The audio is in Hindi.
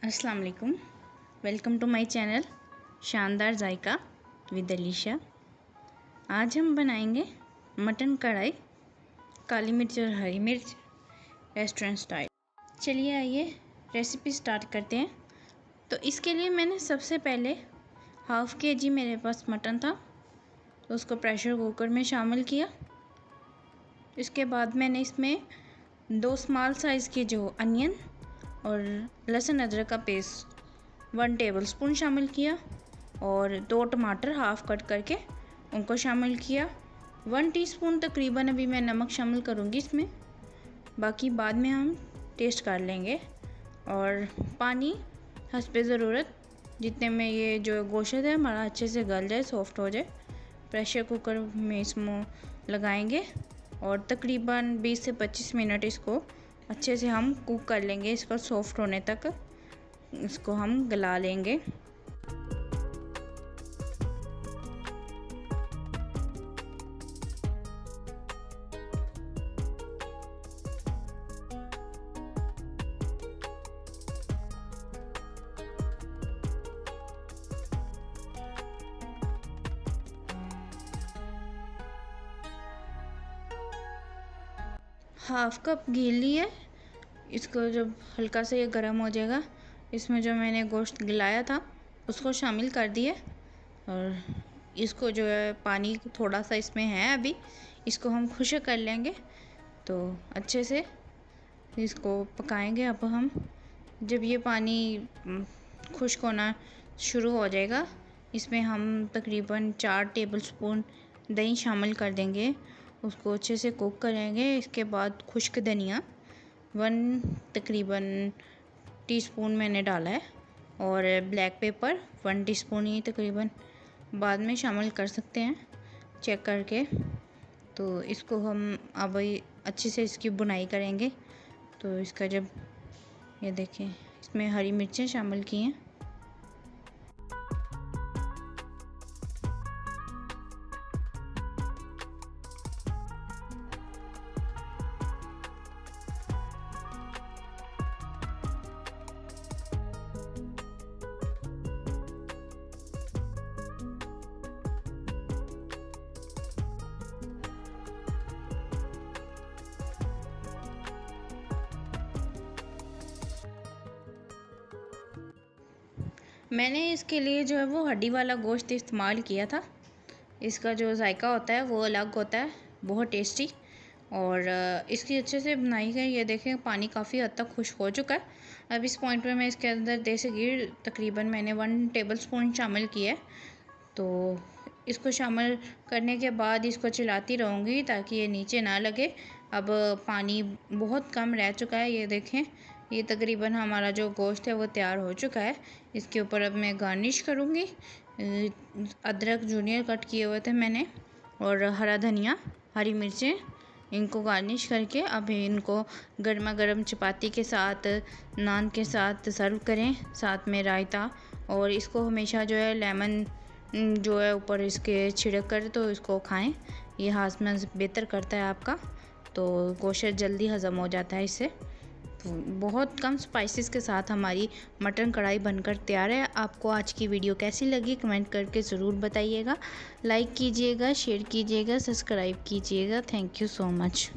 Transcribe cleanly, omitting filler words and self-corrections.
अस्सलाम वालेकुम। वेलकम टू माय चैनल शानदार जायका विद अलीशा। आज हम बनाएंगे मटन कढ़ाई, काली मिर्च और हरी मिर्च रेस्टोरेंट स्टाइल। चलिए आइए रेसिपी स्टार्ट करते हैं। तो इसके लिए मैंने सबसे पहले हाफ़ kg मेरे पास मटन था, तो उसको प्रेशर कुकर में शामिल किया। इसके बाद मैंने इसमें 2 स्मॉल साइज़ के जो अनियन और लहसुन अदरक का पेस्ट 1 टेबलस्पून शामिल किया और 2 टमाटर हाफ़ कट करके उनको शामिल किया। 1 टीस्पून तकरीबन अभी मैं नमक शामिल करूँगी इसमें, बाकी बाद में हम टेस्ट कर लेंगे। और पानी हस्बे ज़रूरत, जितने में ये जो गोश्त है हमारा अच्छे से गल जाए, सॉफ्ट हो जाए। प्रेशर कुकर में इसमें लगाएंगे और तकरीबन 20 से 25 मिनट इसको अच्छे से हम कुक कर लेंगे। इसको सॉफ्ट होने तक इसको हम गला लेंगे। हाफ़ कप घी लिए, इसको जब हल्का सा ये गर्म हो जाएगा, इसमें जो मैंने गोश्त गलाया था उसको शामिल कर दिए। और इसको जो है पानी थोड़ा सा इसमें है अभी, इसको हम खुश्क कर लेंगे। तो अच्छे से इसको पकाएंगे। अब हम जब ये पानी खुश्क होना शुरू हो जाएगा, इसमें हम तकरीबन 4 टेबलस्पून दही शामिल कर देंगे। उसको अच्छे से कुक करेंगे। इसके बाद खुश्क धनिया 1 तकरीबन टीस्पून मैंने डाला है और ब्लैक पेपर 1 टीस्पून ही तकरीबन बाद में शामिल कर सकते हैं चेक करके। तो इसको हम अब अच्छे से इसकी बुनाई करेंगे। तो इसका जब ये देखें, इसमें हरी मिर्चें शामिल की हैं। मैंने इसके लिए जो है वो हड्डी वाला गोश्त इस्तेमाल किया था। इसका जो जायका होता है वो अलग होता है, बहुत टेस्टी। और इसकी अच्छे से बनाई गई। ये देखें पानी काफ़ी हद तक खुश्क हो चुका है। अब इस पॉइंट पे मैं इसके अंदर देसी घी तकरीबन मैंने 1 टेबलस्पून शामिल किया है। तो इसको शामिल करने के बाद इसको चलाती रहूँगी ताकि ये नीचे ना लगे। अब पानी बहुत कम रह चुका है। ये देखें, ये तकरीबन हमारा जो गोश्त है वो तैयार हो चुका है। इसके ऊपर अब मैं गार्निश करूँगी। अदरक जूनियर कट किए हुए थे मैंने और हरा धनिया, हरी मिर्चें, इनको गार्निश करके अब इनको गर्मा गर्म चपाती के साथ, नान के साथ सर्व करें, साथ में रायता। और इसको हमेशा जो है लेमन जो है ऊपर इसके छिड़क कर तो इसको खाएं। ये हाजमा बेहतर करता है आपका, तो गोश्त जल्दी हज़म हो जाता है इससे। बहुत कम स्पाइसेस के साथ हमारी मटन कढ़ाई बनकर तैयार है। आपको आज की वीडियो कैसी लगी कमेंट करके ज़रूर बताइएगा। लाइक कीजिएगा, शेयर कीजिएगा, सब्सक्राइब कीजिएगा। Thank you so much.